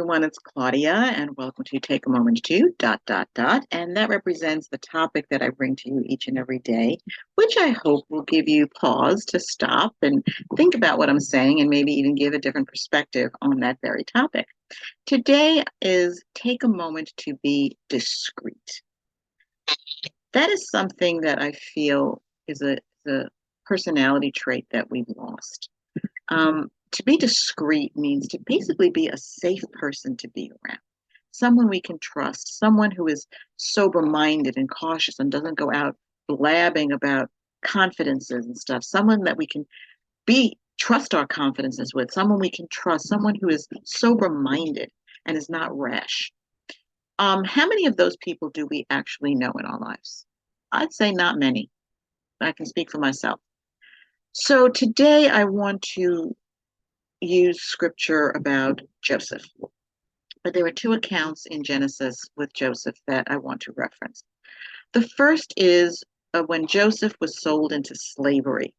everyone, it's Claudia, and welcome to Take a Moment to ... And that represents the topic that I bring to you each and every day, which I hope will give you pause to stop and think about what I'm saying and maybe even give a different perspective on that very topic. Today is take a moment to be discreet. That is something that I feel is a personality trait that we've lost. To be discreet means to basically be a safe person to be around, someone we can trust, someone who is sober-minded and cautious and doesn't go out blabbing about confidences and stuff, someone that we can trust our confidences with, someone we can trust, someone who is sober-minded and is not rash. How many of those people do we actually know in our lives? I'd say not many. I can speak for myself. So today I want to use scripture about Joseph. But there are two accounts in Genesis with Joseph that I want to reference. The first is when Joseph was sold into slavery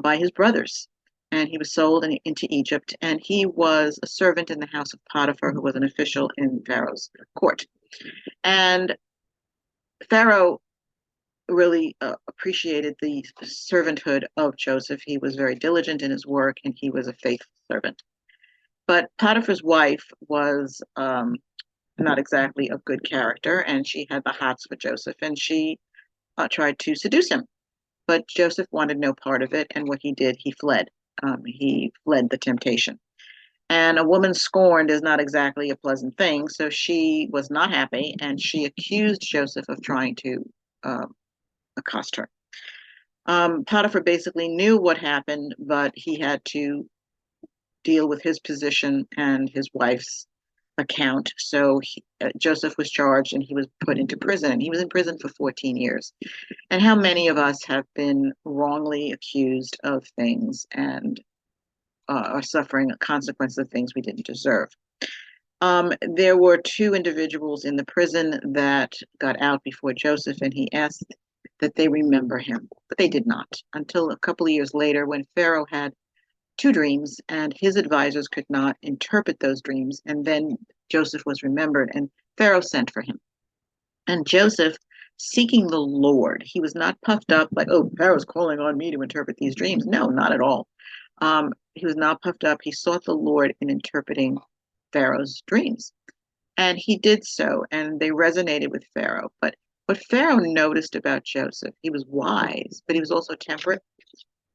by his brothers. And he was sold into Egypt, and he was a servant in the house of Potiphar, who was an official in Pharaoh's court. And Pharaoh really appreciated the servanthood of Joseph. He was very diligent in his work, and he was a faithful servant. But Potiphar's wife was not exactly of good character, and she had the hots for Joseph, and she tried to seduce him. But Joseph wanted no part of it, and what he did, he fled. He fled the temptation. And a woman scorned is not exactly a pleasant thing, so she was not happy, and she accused Joseph of trying to accost her. Potiphar basically knew what happened, but he had to deal with his position and his wife's account. So Joseph was charged and he was put into prison. He was in prison for 14 years. And how many of us have been wrongly accused of things and are suffering consequences of things we didn't deserve? There were two individuals in the prison that got out before Joseph, and he asked that they remember him, but they did not until a couple of years later when Pharaoh had two dreams and his advisors could not interpret those dreams. And then Joseph was remembered and Pharaoh sent for him. And Joseph, seeking the Lord, he was not puffed up like, oh, Pharaoh's calling on me to interpret these dreams. No, not at all. He was not puffed up. He sought the Lord in interpreting Pharaoh's dreams. And he did so, and they resonated with Pharaoh. But what Pharaoh noticed about Joseph, he was wise, but he was also temperate.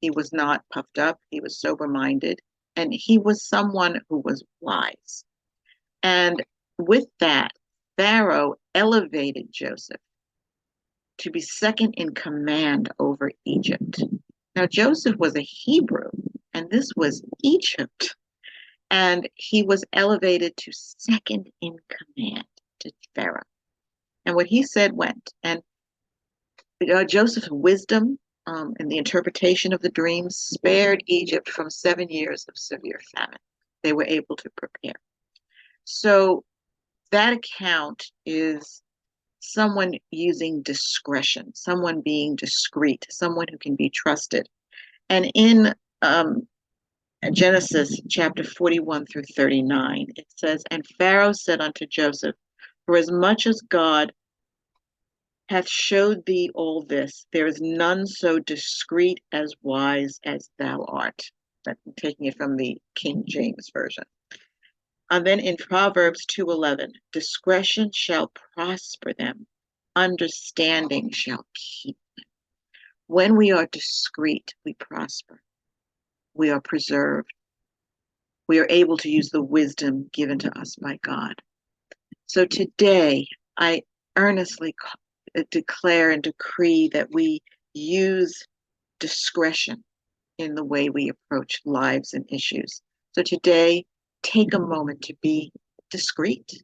He was not puffed up. He was sober-minded, and he was someone who was wise. And with that, Pharaoh elevated Joseph to be second in command over Egypt. Now, Joseph was a Hebrew, and this was Egypt. And he was elevated to second in command to Pharaoh. And what he said went. And Joseph's wisdom in the interpretation of the dreams spared Egypt from 7 years of severe famine. They were able to prepare. So that account is someone using discretion, someone being discreet, someone who can be trusted. And in Genesis chapter 41 through 39, it says, and Pharaoh said unto Joseph, for as much as God hath showed thee all this, there is none so discreet as wise as thou art. I'm taking it from the King James Version. And then in Proverbs 2:11, discretion shall prosper them, understanding shall keep them. When we are discreet, we prosper. We are preserved. We are able to use the wisdom given to us by God. So today, I earnestly declare and decree that we use discretion in the way we approach lives and issues. So today, take a moment to be discreet.